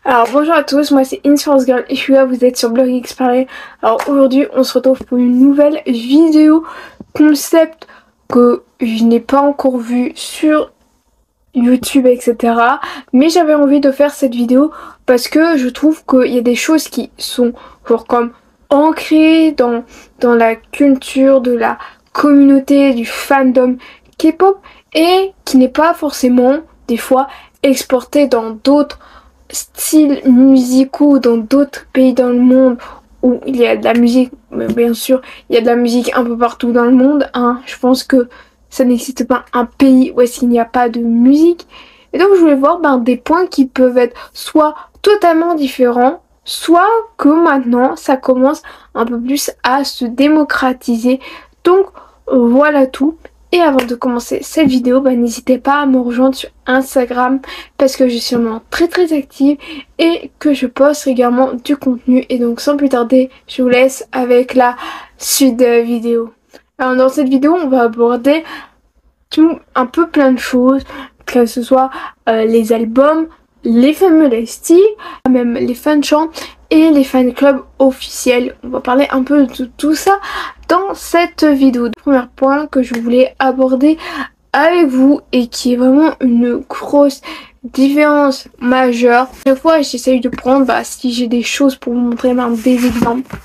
Alors bonjour à tous, moi c'est InsForce Girl et je suis là, vous êtes sur Blog Explorer. Alors aujourd'hui on se retrouve pour une nouvelle vidéo concept que je n'ai pas encore vu sur YouTube etc. Mais j'avais envie de faire cette vidéo parce que je trouve qu'il y a des choses qui sont genre comme ancrées dans la culture de la communauté, du fandom K-pop et qui n'est pas forcément des fois exportée dans d'autres styles musicaux dans d'autres pays dans le monde où il y a de la musique, mais bien sûr il y a de la musique un peu partout dans le monde, hein. Je pense que ça n'existe pas un pays où est-ce qu'il n'y a pas de musique. Et donc je voulais voir des points qui peuvent être soit totalement différents, soit que maintenant ça commence un peu plus à se démocratiser. Donc voilà tout. Et avant de commencer cette vidéo, n'hésitez pas à me rejoindre sur Instagram parce que je suis vraiment très active et que je poste régulièrement du contenu. Et donc sans plus tarder, je vous laisse avec la suite de la vidéo. Alors dans cette vidéo, on va aborder un peu plein de choses, que ce soit les albums, les fameux styles, même les fanchants et les fan clubs officiels. On va parler un peu de tout ça dans cette vidéo. Le premier point que je voulais aborder avec vous et qui est vraiment une grosse différence majeure. Chaque fois j'essaye de prendre si j'ai des choses pour vous montrer des exemples.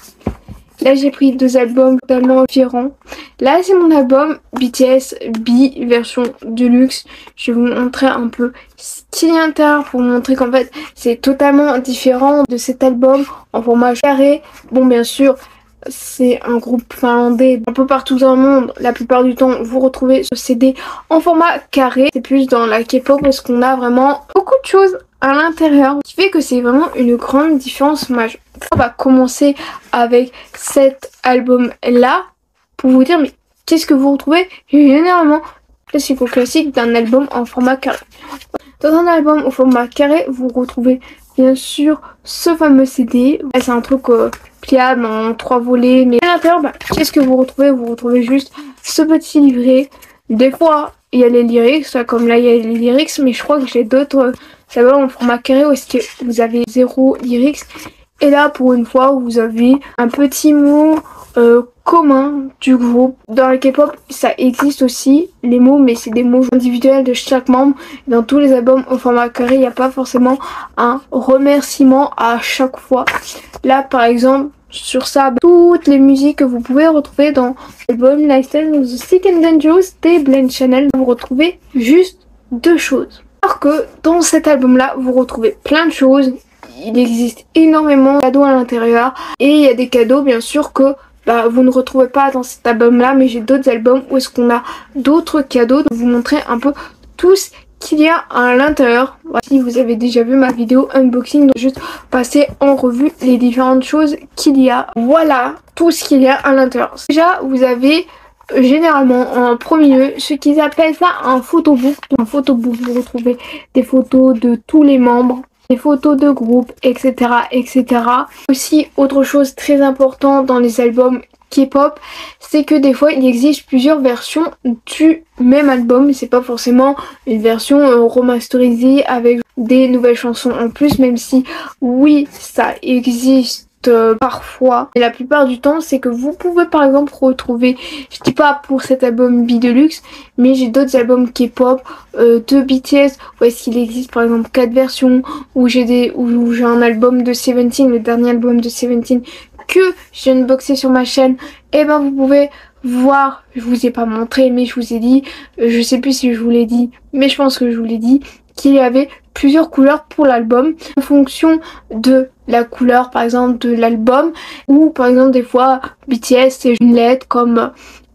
Là j'ai pris deux albums totalement différents. Là c'est mon album BTS B version Deluxe. Je vais vous montrer un peu ce qu'il y a à l'intérieur pour vous montrer qu'en fait c'est totalement différent de cet album en format carré. Bon bien sûr c'est un groupe finlandais un peu partout dans le monde. La plupart du temps vous retrouvez ce CD en format carré. C'est plus dans la K-pop parce qu'on a vraiment beaucoup de choses à l'intérieur qui fait que c'est vraiment une grande différence majeure. On va commencer avec cet album là pour vous dire mais qu'est-ce que vous retrouvez généralement classique d'un album en format carré. Dans un album au format carré vous retrouvez bien sûr ce fameux CD. C'est un truc pliable en 3 volets, mais à l'intérieur qu'est-ce que vous retrouvez? Vous retrouvez juste ce petit livret. Des fois il y a les lyrics, comme là il y a les lyrics, mais je crois que j'ai d'autres albums en format carré où est-ce que vous avez 0 lyrics. Et là, pour une fois, vous avez un petit mot commun du groupe. Dans le K-pop, ça existe aussi, les mots, mais c'est des mots individuels de chaque membre. Dans tous les albums au format carré, il n'y a pas forcément un remerciement à chaque fois. Là, par exemple, sur ça, toutes les musiques que vous pouvez retrouver dans l'album Lifestyle of the Sick and Dangerous des Blend Channel, vous retrouvez juste deux choses. Alors que dans cet album-là, vous retrouvez plein de choses. Il existe énormément de cadeaux à l'intérieur et il y a des cadeaux bien sûr que vous ne retrouvez pas dans cet album là, mais j'ai d'autres albums où est-ce qu'on a d'autres cadeaux. Donc vous montrer un peu tout ce qu'il y a à l'intérieur. Si vous avez déjà vu ma vidéo unboxing, donc juste passer en revue les différentes choses qu'il y a. Voilà tout ce qu'il y a à l'intérieur. Déjà vous avez généralement en premier lieu ce qu'ils appellent ça un photobook. Dans un photobook vous retrouvez des photos de tous les membres, des photos de groupe, etc. etc. Aussi, autre chose très importante dans les albums K-pop, c'est que des fois il existe plusieurs versions du même album. Mais c'est pas forcément une version remasterisée avec des nouvelles chansons en plus, même si oui ça existe parfois. Et la plupart du temps c'est que vous pouvez par exemple retrouver, je dis pas pour cet album B Deluxe, mais j'ai d'autres albums K-pop de BTS où est-ce qu'il existe par exemple 4 versions, où j'ai un album de Seventeen, le dernier album de Seventeen que j'ai unboxé sur ma chaîne. Et vous pouvez voir, je vous ai pas montré mais je vous ai dit, je sais plus si je vous l'ai dit, mais je pense que je vous l'ai dit, qu'il y avait plusieurs couleurs pour l'album en fonction de la couleur par exemple de l'album, ou par exemple des fois BTS c'est une lettre comme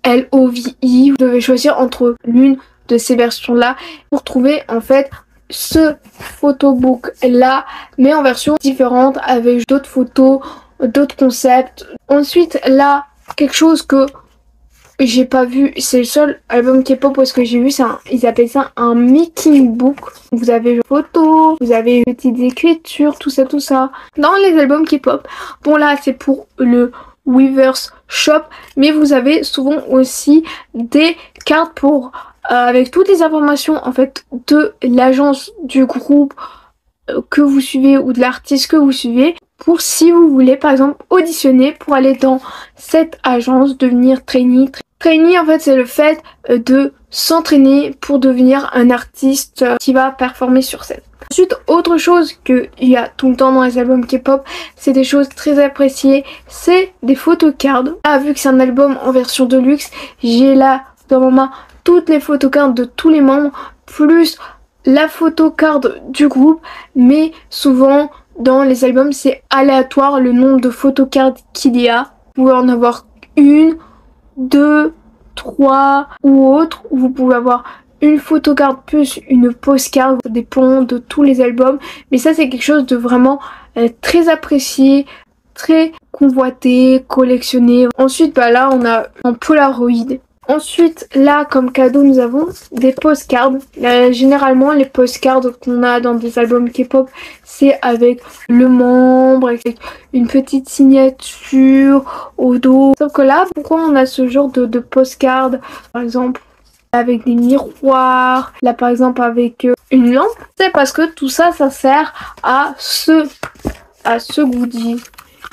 LOVI, vous devez choisir entre l'une de ces versions là pour trouver en fait ce photobook là mais en version différente avec d'autres photos, d'autres concepts. Ensuite là quelque chose que j'ai pas vu, c'est le seul album K-pop parce que j'ai vu ça, ils appellent ça un making book. Vous avez photos, vous avez petites écritures, tout ça dans les albums K-pop. Bon là c'est pour le Weverse Shop, mais vous avez souvent aussi des cartes pour avec toutes les informations en fait de l'agence du groupe, que vous suivez ou de l'artiste que vous suivez pour si vous voulez par exemple auditionner pour aller dans cette agence, devenir trainee. Trainee en fait c'est le fait de s'entraîner pour devenir un artiste qui va performer sur scène. Ensuite, autre chose qu'il y a tout le temps dans les albums K-pop, c'est des choses très appréciées, c'est des photocards. Là, vu que c'est un album en version de luxe, j'ai là dans ma main toutes les photocards de tous les membres, plus la photocard du groupe, mais souvent dans les albums c'est aléatoire le nombre de photocards qu'il y a. Vous pouvez en avoir une, deux, trois ou autre, vous pouvez avoir une photocard plus une postcard, ça dépend de tous les albums, mais ça c'est quelque chose de vraiment très apprécié, très convoité, collectionné. Ensuite là on a un Polaroid. Ensuite là comme cadeau nous avons des postcards. Généralement les postcards qu'on a dans des albums K-pop c'est avec le membre, avec une petite signature au dos. Sauf que là pourquoi on a ce genre de postcards par exemple avec des miroirs, là par exemple avec une lampe, c'est parce que tout ça ça sert à ce goodie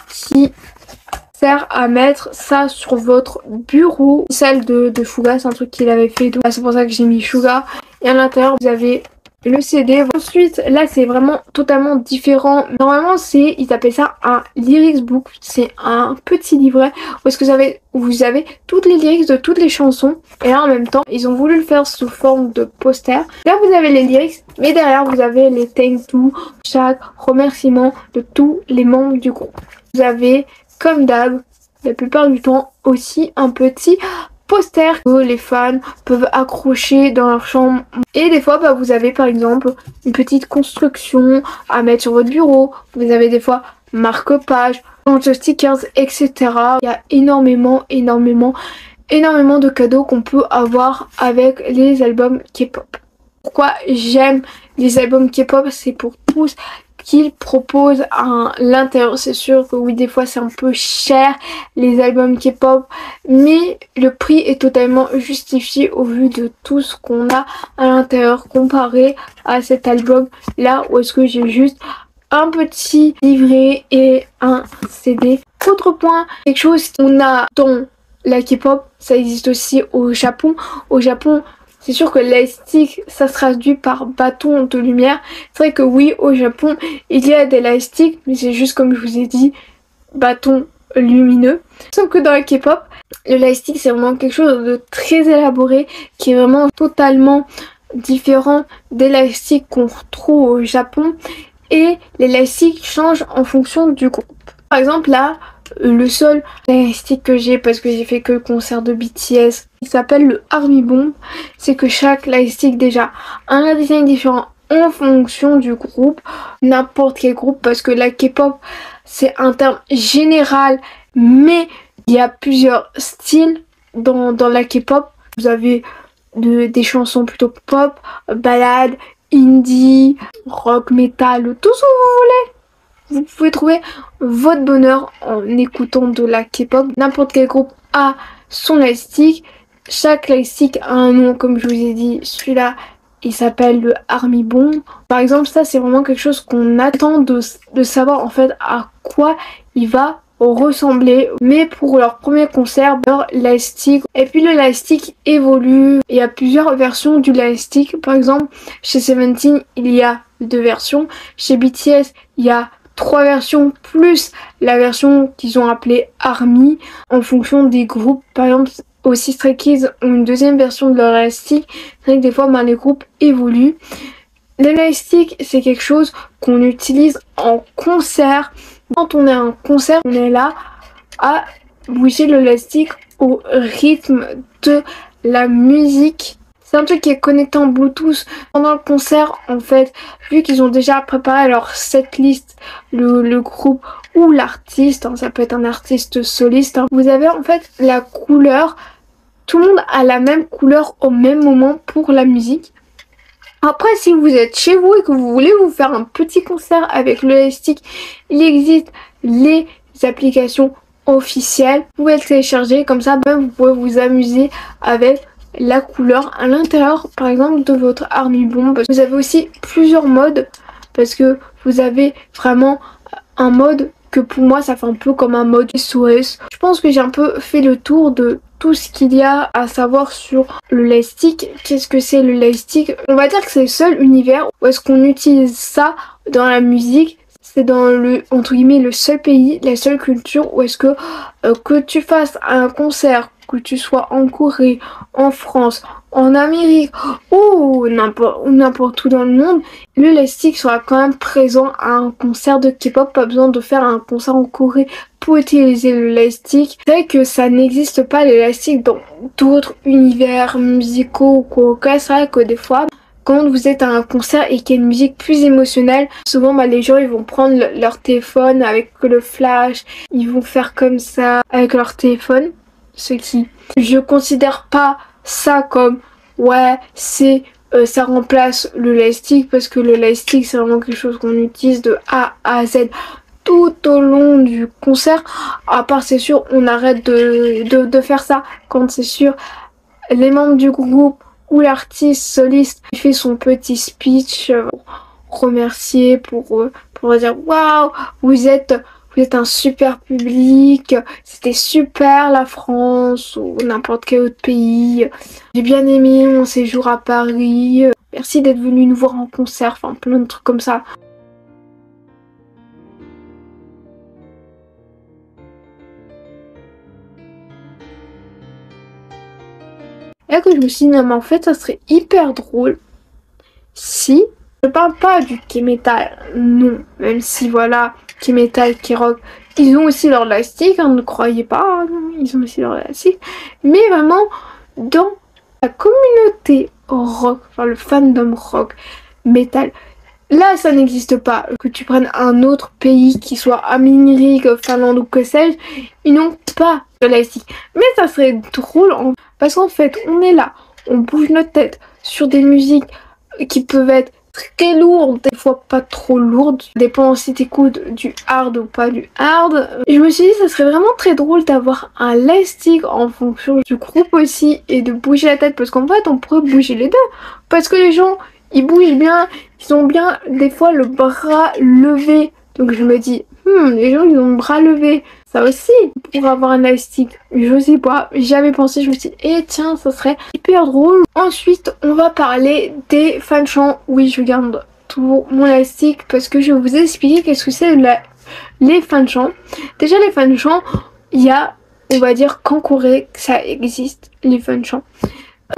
qui sert à mettre ça sur votre bureau. Celle de Suga, c'est un truc qu'il avait fait, donc c'est pour ça que j'ai mis Suga. Et à l'intérieur vous avez le CD. Ensuite là c'est vraiment totalement différent. Normalement c'est, ils appellent ça un lyrics book, c'est un petit livret où est-ce que vous avez toutes les lyrics de toutes les chansons, et là en même temps ils ont voulu le faire sous forme de poster. Là vous avez les lyrics, mais derrière vous avez les thank you, chaque remerciement de tous les membres du groupe. Vous avez comme d'hab la plupart du temps aussi un petit poster que les fans peuvent accrocher dans leur chambre. Et des fois vous avez par exemple une petite construction à mettre sur votre bureau. Vous avez des fois marque-page, de stickers, etc. Il y a énormément de cadeaux qu'on peut avoir avec les albums K-pop. Pourquoi j'aime les albums K-pop, c'est pour tous qu'ils proposent à l'intérieur. C'est sûr que oui des fois c'est un peu cher les albums K-pop, mais le prix est totalement justifié au vu de tout ce qu'on a à l'intérieur comparé à cet album là où est-ce que j'ai juste un petit livret et un CD. Autre point, quelque chose qu'on a dans la K-pop, ça existe aussi au Japon. Au Japon c'est sûr que lightstick ça se traduit par bâton de lumière. C'est vrai que oui au Japon il y a des lightsticks, mais c'est juste comme je vous ai dit bâton lumineux. Sauf que dans la K-pop le lightstick c'est vraiment quelque chose de très élaboré qui est vraiment totalement différent des lightsticks qu'on retrouve au Japon, et les lightsticks changent en fonction du groupe. Par exemple là le seul lightstick que j'ai, parce que j'ai fait que le concert de BTS, il s'appelle le Army Bomb. C'est que chaque lightstick déjà a un design différent en fonction du groupe, n'importe quel groupe, parce que la K-pop c'est un terme général, mais il y a plusieurs styles dans la K-pop. Vous avez des chansons plutôt pop, ballades, indie, rock, metal, tout ce que vous voulez. Vous pouvez trouver votre bonheur en écoutant de la K-pop. N'importe quel groupe a son lightstick. Chaque lightstick a un nom, comme je vous ai dit. Celui-là, il s'appelle le Army Bomb. Par exemple, ça c'est vraiment quelque chose qu'on attend de savoir en fait à quoi il va ressembler. Mais pour leur premier concert, leur lightstick. Et puis le lightstick évolue. Il y a plusieurs versions du lightstick. Par exemple, chez Seventeen, il y a 2 versions. Chez BTS, il y a 3 versions plus la version qu'ils ont appelée Army en fonction des groupes. Par exemple aussi Stray Kids ont une deuxième version de leur lightstick. C'est vrai que des fois les groupes évoluent. Le lightstick c'est quelque chose qu'on utilise en concert. Quand on est en concert on est là à bouger le lightstick au rythme de la musique. C'est un truc qui est connecté en Bluetooth. Pendant le concert, en fait, vu qu'ils ont déjà préparé leur setlist, le groupe ou l'artiste, ça peut être un artiste soliste, vous avez en fait la couleur, tout le monde a la même couleur au même moment pour la musique. Après, si vous êtes chez vous et que vous voulez vous faire un petit concert avec le lightstick, il existe les applications officielles. Vous pouvez le télécharger, comme ça vous pouvez vous amuser avec la couleur à l'intérieur par exemple de votre Army Bomb. Vous avez aussi plusieurs modes parce que vous avez vraiment un mode que pour moi ça fait un peu comme un mode SOS. Je pense que j'ai un peu fait le tour de tout ce qu'il y a à savoir sur le lightstick. Qu'est-ce que c'est le lightstick? On va dire que c'est le seul univers où est-ce qu'on utilise ça dans la musique. C'est dans le, entre guillemets, le seul pays, la seule culture où est-ce que tu fasses un concert, que tu sois en Corée, en France, en Amérique ou n'importe où dans le monde, le lightstick sera quand même présent à un concert de K-pop. Pas besoin de faire un concert en Corée pour utiliser le lightstick. C'est vrai que ça n'existe pas les lightsticks dans d'autres univers musicaux ou quoi. C'est vrai que des fois, quand vous êtes à un concert et qu'il y a une musique plus émotionnelle, souvent les gens ils vont prendre leur téléphone avec le flash, ils vont faire comme ça avec leur téléphone. Ce qui, je considère pas ça comme ouais c'est ça remplace le lightstick, parce que le lightstick c'est vraiment quelque chose qu'on utilise de A à Z tout au long du concert. À part c'est sûr on arrête de faire ça quand c'est sûr les membres du groupe ou l'artiste soliste fait son petit speech pour remercier, pour dire waouh, vous êtes un super public, c'était super la France ou n'importe quel autre pays. J'ai bien aimé mon séjour à Paris. Merci d'être venu nous voir en concert, enfin plein de trucs comme ça. Et là que je me suis dit non mais en fait ça serait hyper drôle si, je parle pas du K-metal, non, même si voilà, K-metal, K-rock, ils ont aussi leur lightstick, hein, ne croyez pas, non, ils ont aussi leur lightstick, mais vraiment dans la communauté rock, enfin le fandom rock, metal, là ça n'existe pas. Que tu prennes un autre pays qui soit Amérique, Finlande ou que sais-je, ils n'ont pas de lightstick. Mais ça serait drôle parce qu'en fait on est là, on bouge notre tête sur des musiques qui peuvent être très lourdes, des fois pas trop lourdes, dépend si t'écoutes du hard ou pas du hard. Et je me suis dit ça serait vraiment très drôle d'avoir un lightstick en fonction du groupe aussi et de bouger la tête, parce qu'en fait on pourrait bouger les deux, parce que les gens ils bougent bien, ils ont bien des fois le bras levé, donc je me dis les gens ils ont le bras levé, ça aussi pour avoir un lightstick, je sais pas, j'avais pensé, je me suis dit eh tiens ça serait hyper drôle. Ensuite on va parler des fanchants. Oui je garde tout mon lightstick parce que je vais vous expliquer qu'est-ce que c'est les fanchants. Déjà les fanchants, il y a, on va dire qu'en Corée ça existe les fanchants.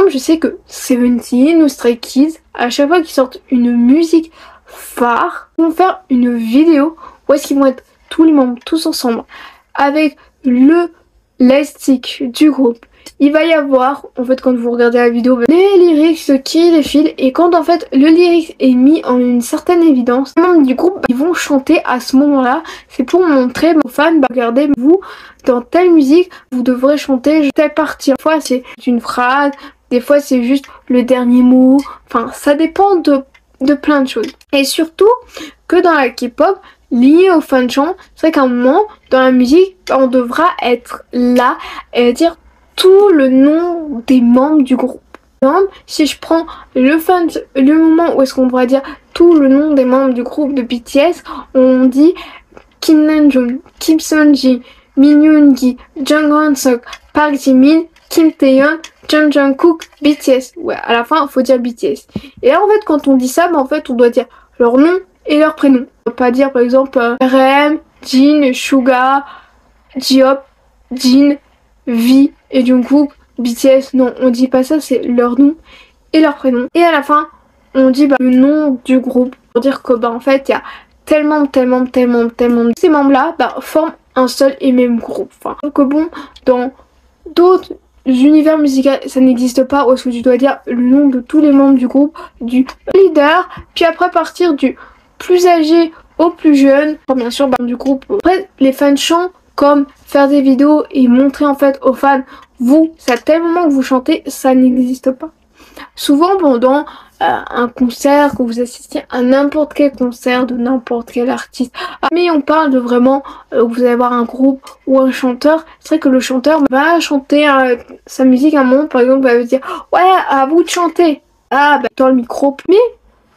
Je sais que Seventeen ou Stray Kids, à chaque fois qu'ils sortent une musique phare, ils vont faire une vidéo où est-ce qu'ils vont être tous les membres tous ensemble avec le lightstick du groupe. Il va y avoir, en fait quand vous regardez la vidéo, les lyrics qui défilent, et quand en fait le lyric est mis en une certaine évidence, les membres du groupe ils vont chanter à ce moment-là. C'est pour montrer aux fans, regardez, vous dans telle musique vous devrez chanter telle partie. Des fois c'est une phrase, des fois c'est juste le dernier mot, enfin ça dépend de plein de choses. Et surtout que dans la K-pop, lié au fanchant, c'est vrai qu'à un moment dans la musique on devra être là et dire tout le nom des membres du groupe. Par exemple, si je prends le moment où est-ce qu'on pourra dire tout le nom des membres du groupe de BTS, on dit Kim Namjoon, Kim Sunji, Min Yoongi, Jung Hoseok, Park Jimin, Kim Taeyeon, Jung Jungkook, BTS. Ouais, à la fin, il faut dire BTS. Et là, en fait, quand on dit ça, en fait, on doit dire leur nom et leur prénom. On peut pas dire, par exemple, RM, Jin, Suga, J-Hope, Jin, V et Jungkook, BTS. Non, on dit pas ça, c'est leur nom et leur prénom. Et à la fin, on dit le nom du groupe pour dire que en fait, il y a tellement ces membres-là forment un seul et même groupe. Enfin, donc bon, dans d'autres univers musicaux, ça n'existe pas, où est-ce que tu dois dire le nom de tous les membres du groupe, du leader, puis après partir du plus âgé au plus jeune, enfin, bien sûr du groupe. Après, les fanchants, comme faire des vidéos et montrer en fait aux fans, vous, c'est à tel moment que vous chantez, ça n'existe pas. Souvent pendant un concert, que vous assistez à n'importe quel concert de n'importe quel artiste, mais on parle de vraiment vous allez avoir un groupe ou un chanteur, c'est vrai que le chanteur va chanter sa musique à un moment, par exemple, va dire ouais à vous de chanter, dans le micro, mais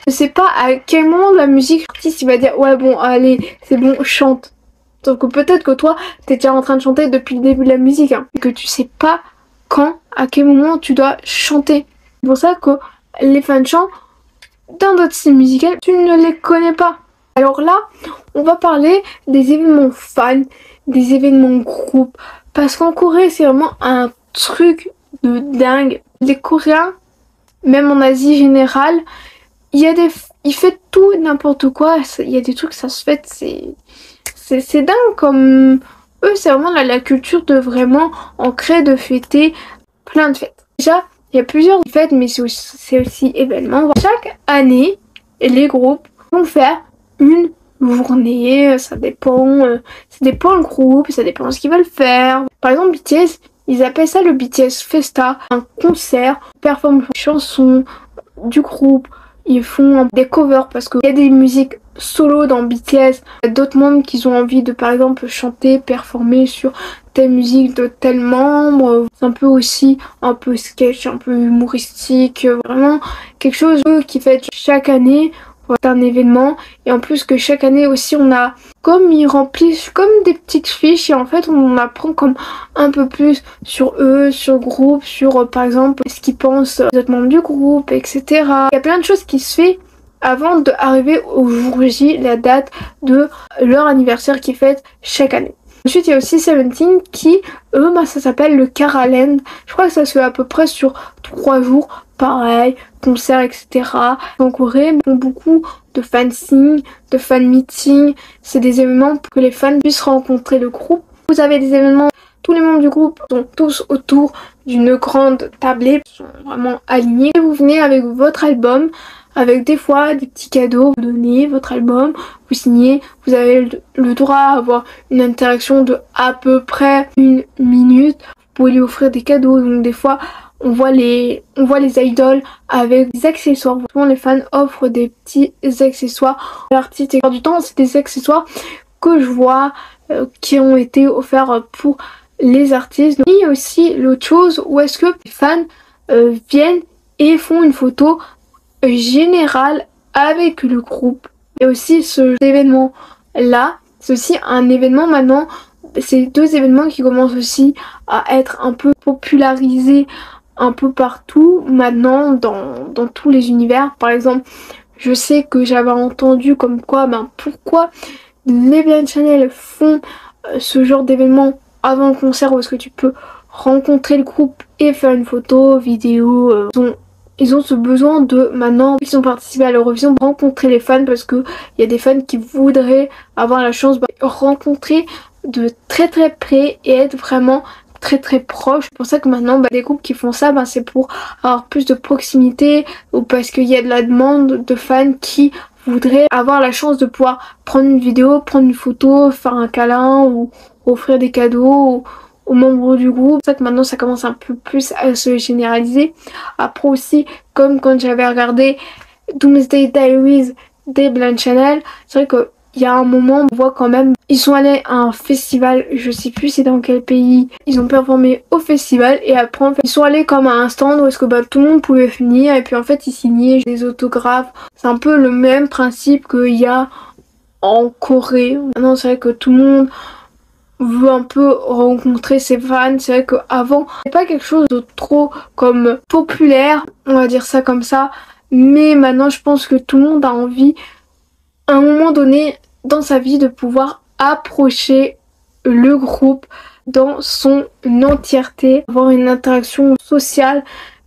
Je sais pas à quel moment de la musique l'artiste il va dire ouais bon allez c'est bon chante. Sauf que peut-être que toi t'es déjà en train de chanter depuis le début de la musique hein, et que tu sais pas quand, à quel moment tu dois chanter. C'est pour ça que les fans chants dans d'autres styles musicaux tu ne les connais pas. Alors là on va parler des événements fans, des événements groupes parce qu'en Corée c'est vraiment un truc de dingue. Les Coréens, même en Asie générale, ils font tout n'importe quoi. Il y a des trucs, ça se fait, c'est dingue comme eux, c'est vraiment la culture de vraiment ancrer, de fêter plein de fêtes. Déjà, il y a plusieurs fêtes, mais c'est aussi événements. Chaque année, les groupes vont faire une journée, ça dépend le groupe, ça dépend de ce qu'ils veulent faire. Par exemple, BTS, ils appellent ça le BTS Festa, un concert, ils performent des chansons du groupe, ils font des covers parce qu'il y a des musiques solo dans BTS, il y a d'autres membres qui ont envie de par exemple chanter, performer sur telle musique de tel membre. C'est un peu aussi un peu sketch, un peu humoristique, vraiment quelque chose qui fait chaque année. C'est un événement et en plus que chaque année aussi on a comme ils remplissent comme des petites fiches et en fait on apprend comme un peu plus sur eux, sur le groupe, sur par exemple ce qu'ils pensent les autres membres du groupe, etc. Il y a plein de choses qui se fait avant d'arriver au jour J, la date de leur anniversaire qui fête chaque année. Ensuite il y a aussi Seventeen qui eux ça s'appelle le Karaland. Je crois que ça se fait à peu près sur 3 jours. Pareil, concerts, etc. En Corée, ils ont beaucoup de fansignes, de fan meetings. C'est des événements pour que les fans puissent rencontrer le groupe. Vous avez des événements, tous les membres du groupe sont tous autour d'une grande tablée, ils sont vraiment alignés. Et vous venez avec votre album, avec des fois des petits cadeaux, vous donnez votre album, vous signez, vous avez le droit à avoir une interaction de à peu près 1 minute. Vous pouvez lui offrir des cadeaux, donc des fois on voit les idoles avec des accessoires. Souvent les fans offrent des petits accessoires à l'artiste et du temps c'est des accessoires que je vois qui ont été offerts pour les artistes. Il y a aussi l'autre chose où est-ce que les fans viennent et font une photo générale avec le groupe. Et aussi ce événement là, c'est aussi un événement maintenant. C'est 2 événements qui commencent aussi à être un peu popularisés un peu partout maintenant dans tous les univers. Par exemple, je sais que j'avais entendu comme quoi pourquoi les Blind Channel font ce genre d'événement avant le concert où est-ce que tu peux rencontrer le groupe et faire une photo, vidéo. Ils ont ce besoin de maintenant ils ont participé à l'Eurovision rencontrer les fans parce que il y a des fans qui voudraient avoir la chance de rencontrer de très très près et être vraiment très proche. C'est pour ça que maintenant des groupes qui font ça c'est pour avoir plus de proximité ou parce qu'il y a de la demande de fans qui voudraient avoir la chance de pouvoir prendre une vidéo, prendre une photo, faire un câlin ou offrir des cadeaux aux membres du groupe. C'est ça que maintenant ça commence un peu plus à se généraliser. Après aussi comme quand j'avais regardé Doomsday Diaries des Blind Channel, c'est vrai que il y a un moment on voit quand même ils sont allés à un festival, je sais plus c'est dans quel pays, ils ont performé au festival et après en fait, ils sont allés comme à un stand où est-ce que tout le monde pouvait venir et puis en fait ils signaient des autographes. C'est un peu le même principe qu'il y a en Corée. Maintenant c'est vrai que tout le monde veut un peu rencontrer ses fans. C'est vrai qu'avant c'est pas quelque chose de trop comme populaire, on va dire ça comme ça, mais maintenant je pense que tout le monde a envie à un moment donné dans sa vie de pouvoir approcher le groupe dans son entièreté, avoir une interaction sociale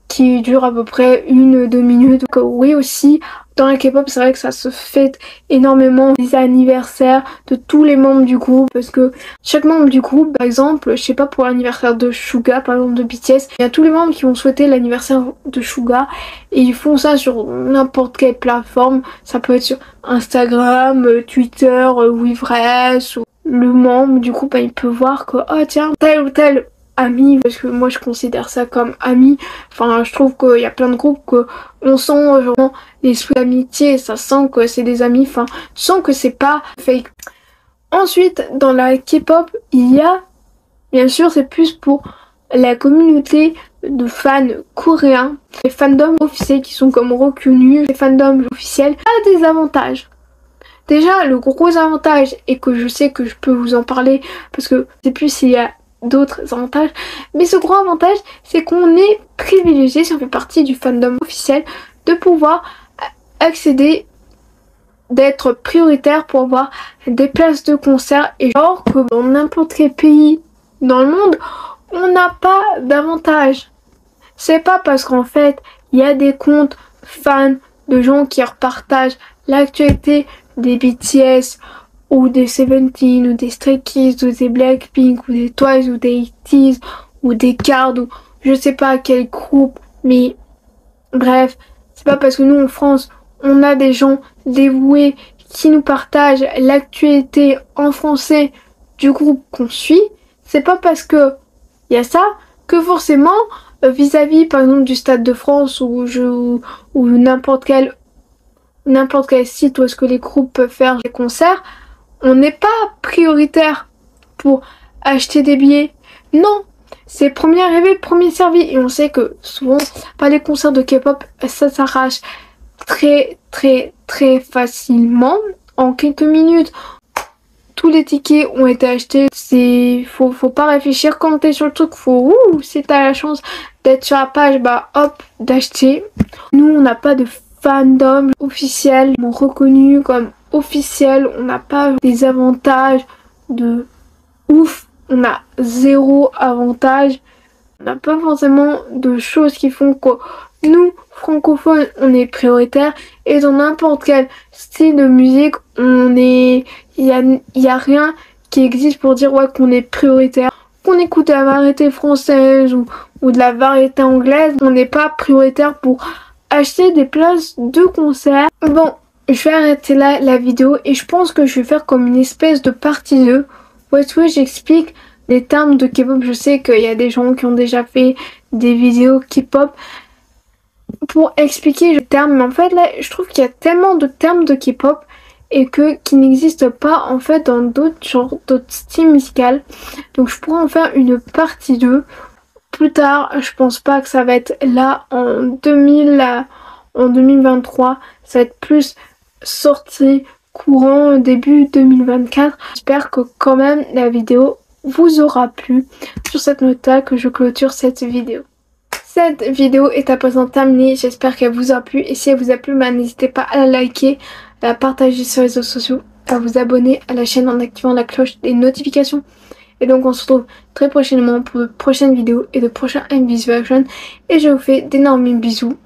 qui dure à peu près 1-2 minutes. Donc oui aussi dans la K-pop c'est vrai que ça se fête énormément les anniversaires de tous les membres du groupe parce que chaque membre du groupe par exemple je sais pas pour l'anniversaire de Suga par exemple de BTS il y a tous les membres qui vont souhaiter l'anniversaire de Suga et ils font ça sur n'importe quelle plateforme, ça peut être sur Instagram, Twitter, Weverse ou le membre du groupe il peut voir que oh tiens tel ou tel ami, parce que moi je considère ça comme ami. Enfin je trouve qu'il y a plein de groupes que on sent vraiment l'esprit d'amitié, ça sent que c'est des amis, enfin tu sens que c'est pas fake. Ensuite dans la K-pop il y a bien sûr c'est plus pour la communauté de fans coréens, les fandoms officiels qui sont comme reconnus, les fandoms officiels, a des avantages. Déjà, le gros avantage, et que je sais que je peux vous en parler, parce que je sais plus s'il y a d'autres avantages, mais ce gros avantage, c'est qu'on est privilégié, si on fait partie du fandom officiel, de pouvoir accéder, d'être prioritaire pour avoir des places de concert, et genre que dans n'importe quel pays dans le monde, on n'a pas d'avantage. C'est pas parce qu'en fait, il y a des comptes fans de gens qui repartagent l'actualité des BTS ou des Seventeen ou des Stray Kids ou des Blackpink ou des Twice ou des ITZY ou des Card ou je sais pas quel groupe, mais bref, c'est pas parce que nous en France on a des gens dévoués qui nous partagent l'actualité en français du groupe qu'on suit, c'est pas parce que il y a ça que forcément vis-à-vis par exemple du Stade de France ou n'importe quel site où est-ce que les groupes peuvent faire des concerts, on n'est pas prioritaire pour acheter des billets. Non, c'est premier arrivé, premier servi. Et on sait que souvent, pas les concerts de K-pop, ça s'arrache très facilement. En quelques minutes, tous les tickets ont été achetés. Faut pas réfléchir quand t'es sur le truc. Si t'as la chance d'être sur la page, bah hop, d'acheter. Nous, on n'a pas de fandom officiel, reconnu comme officiel. On n'a pas des avantages de ouf. On a zéro avantage. On n'a pas forcément de choses qui font que nous, francophones, on est prioritaire. Et dans n'importe quel style de musique, il y a rien qui existe pour dire ouais qu'on est prioritaire. Qu'on écoute de la variété française ou de la variété anglaise, on n'est pas prioritaire pour acheter des places de concert. Bon, je vais arrêter là la vidéo et je pense que je vais faire comme une espèce de partie 2 où est-ce que j'explique les termes de K-pop. Je sais qu'il y a des gens qui ont déjà fait des vidéos K-pop pour expliquer les termes, mais en fait là je trouve qu'il y a tellement de termes de K-pop et qui n'existent pas en fait dans d'autres styles musicaux. Donc je pourrais en faire une partie 2 plus tard. Je pense pas que ça va être là en 2023, ça va être plus sorti courant début 2024. J'espère que quand même la vidéo vous aura plu. Sur cette note-là que je clôture cette vidéo. Cette vidéo est à présent terminée, j'espère qu'elle vous a plu et si elle vous a plu, n'hésitez pas à la liker, à la partager sur les réseaux sociaux, à vous abonner à la chaîne en activant la cloche des notifications. Et donc on se retrouve très prochainement pour de prochaines vidéos et de prochains MVs versions et je vous fais d'énormes bisous.